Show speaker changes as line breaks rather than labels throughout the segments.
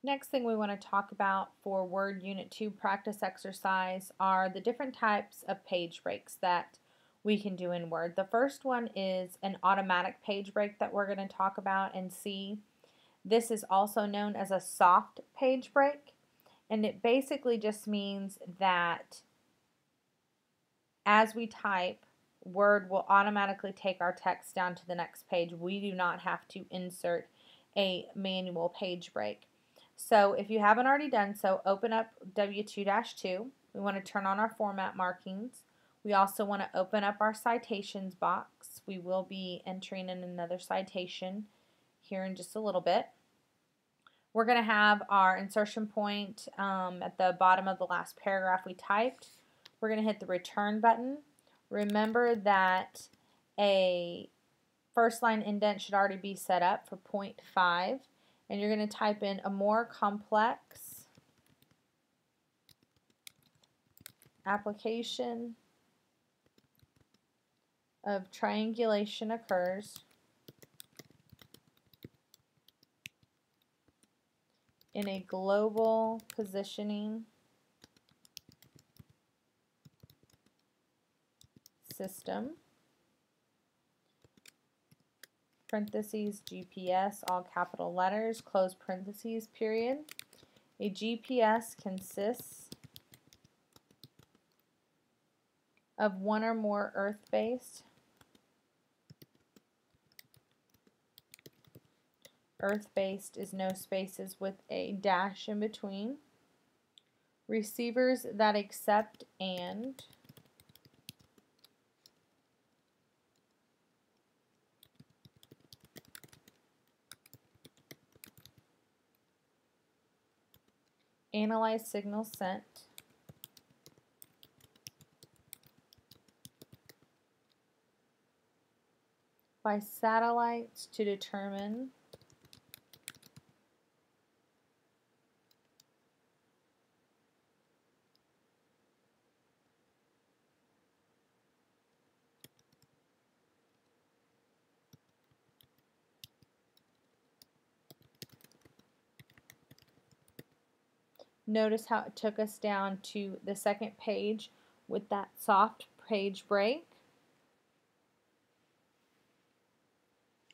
Next thing we want to talk about for Word Unit 2 practice exercise are the different types of page breaks that we can do in Word. The first one is an automatic page break that we're going to talk about and see. This is also known as a soft page break, and it basically just means that as we type, Word will automatically take our text down to the next page. We do not have to insert a manual page break. So if you haven't already done so, open up W2-2. We want to turn on our format markings. We also want to open up our citations box. We will be entering in another citation here in just a little bit. We're going to have our insertion point at the bottom of the last paragraph we typed. We're going to hit the return button. Remember that a first line indent should already be set up for 0.5, and you're going to type in a more complex application of triangulation occurs in a global positioning system, parentheses, GPS, all capital letters, close parentheses, period. A GPS consists of one or more Earth-based is no spaces with a dash in between. Receivers that accept and analyze signals sent by satellites to determine Notice how it took us down to the second page with that soft page break.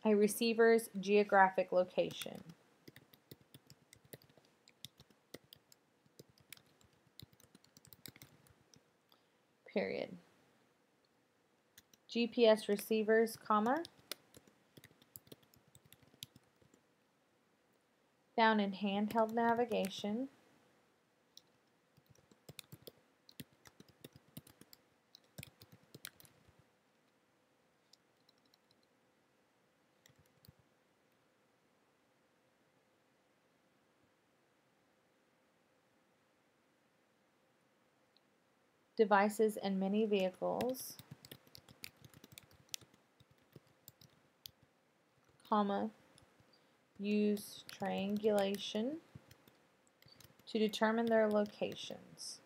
A receiver's geographic location. Period. GPS receivers, comma, found in handheld navigation. Devices and many vehicles, comma, use triangulation to determine their locations.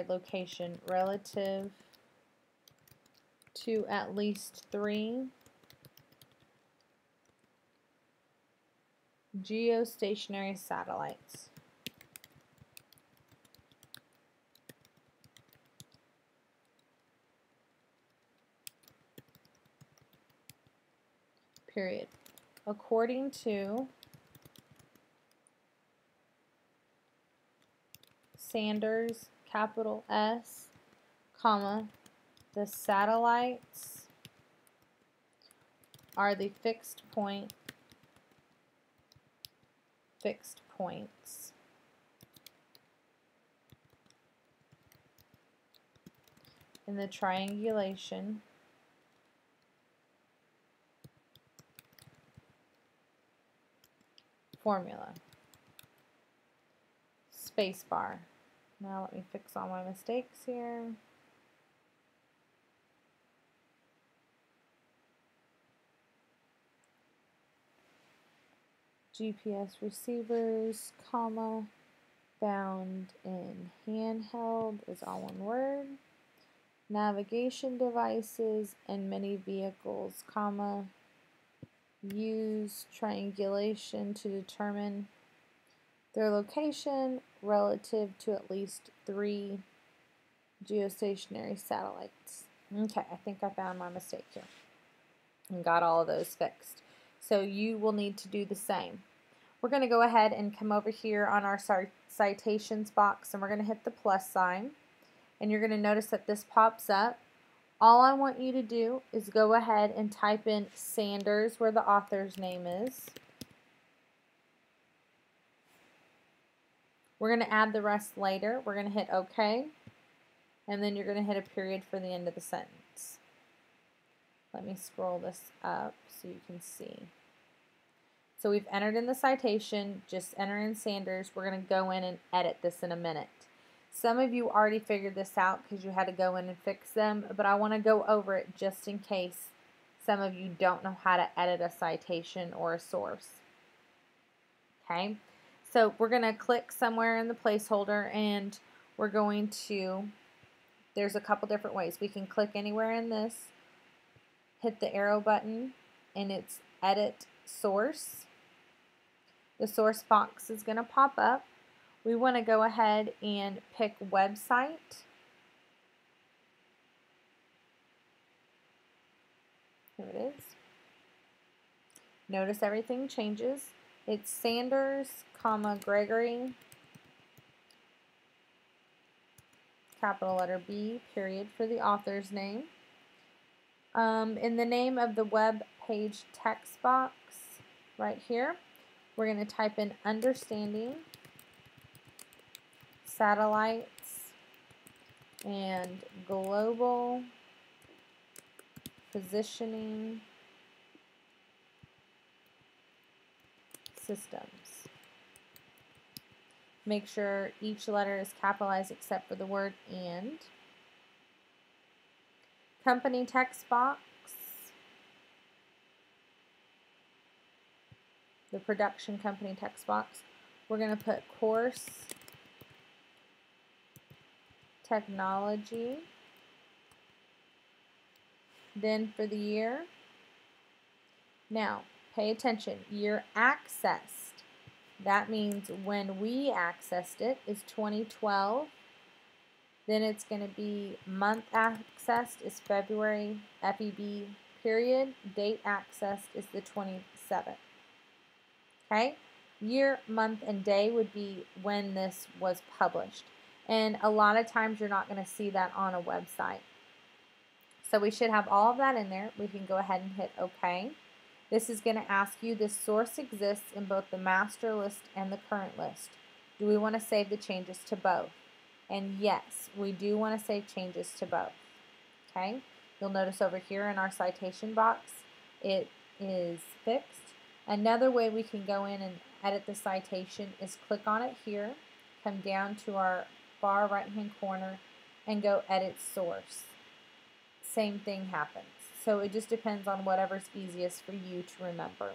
Location relative to at least 3 geostationary satellites. Period. According to Sanders, capital S, comma, the satellites are the fixed points in the triangulation formula. Spacebar. Now let me fix all my mistakes here. GPS receivers, comma, found in handheld is all one word. Navigation devices and many vehicles, comma, use triangulation to determine their location relative to at least 3 geostationary satellites. Okay, I think I found my mistake here and got all of those fixed. So you will need to do the same. We're going to go ahead and come over here on our citations box, and we're going to hit the plus sign, and you're going to notice that this pops up. All I want you to do is go ahead and type in Sanders where the author's name is. We're going to add the rest later. We're going to hit OK, and then you're going to hit a period for the end of the sentence. Let me scroll this up so you can see. So we've entered in the citation, just enter in Sanders. We're going to go in and edit this in a minute. Some of you already figured this out because you had to go in and fix them, but I want to go over it just in case some of you don't know how to edit a citation or a source. Okay, so we're going to click somewhere in the placeholder, and we're going to, there's a couple different ways. We can click anywhere in this, hit the arrow button, and it's edit source. The source box is going to pop up. We want to go ahead and pick website. Here it is. Notice everything changes. It's Sanders, comma, Gregory, capital letter B, period for the author's name. In the name of the web page text box right here, we're going to type in understanding satellites and global positioning systems. Make sure each letter is capitalized except for the word and. Company text box, the production company text box. We're going to put course technology. Then for the year. Now, pay attention. Year accessed. That means when we accessed it is 2012. Then it's going to be month accessed is February, FEB period. Date accessed is the 27th. Okay? Year, month, and day would be when this was published. And a lot of times you're not going to see that on a website. So we should have all of that in there. We can go ahead and hit OK. This is going to ask you, this source exists in both the master list and the current list. Do we want to save the changes to both? And yes, we do want to save changes to both. Okay? You'll notice over here in our citation box, it is fixed. Another way we can go in and edit the citation is click on it here, come down to our far right-hand corner, and go edit source. Same thing happens. So it just depends on whatever's easiest for you to remember.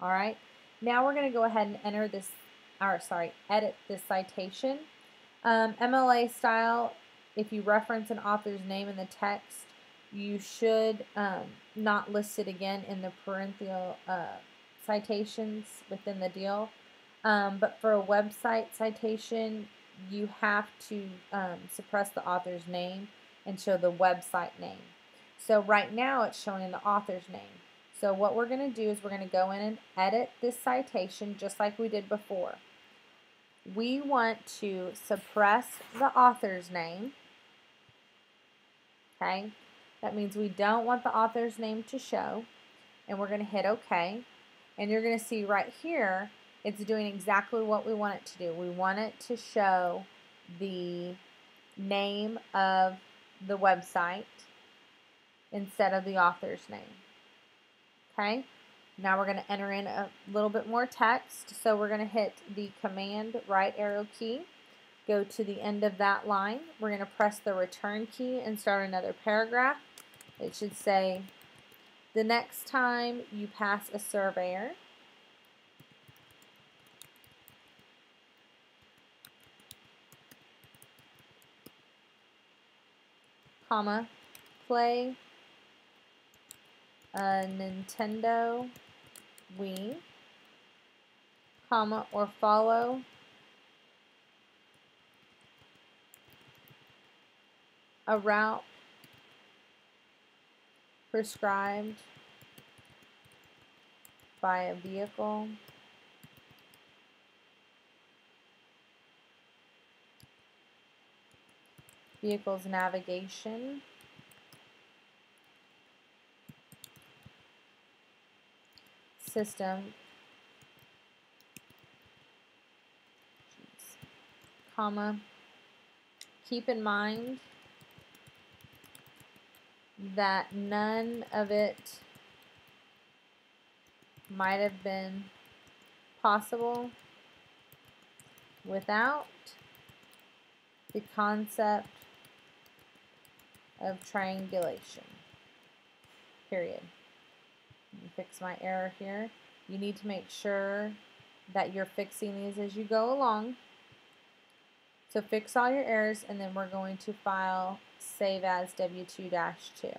All right. Now we're going to go ahead and enter this, edit this citation. MLA style, if you reference an author's name in the text, you should not list it again in the parenthetical citations within the deal. But for a website citation, you have to suppress the author's name and show the website name. So right now it's showing the author's name. So what we're going to do is we're going to go in and edit this citation just like we did before. We want to suppress the author's name. Okay, that means we don't want the author's name to show, and we're going to hit OK. And you're going to see right here, it's doing exactly what we want it to do. We want it to show the name of the website instead of the author's name. Okay, now we're going to enter in a little bit more text. So we're going to hit the command right arrow key, go to the end of that line. We're going to press the return key and start another paragraph. It should say, the next time you pass a surveyor, comma, play a Nintendo Wii, comma, or follow a route prescribed by a vehicle vehicle's navigation system, comma, keep in mind that none of it might have been possible without the concept of triangulation, period. Let me fix my error here. You need to make sure that you're fixing these as you go along. So fix all your errors, and then we're going to file save as W2-2.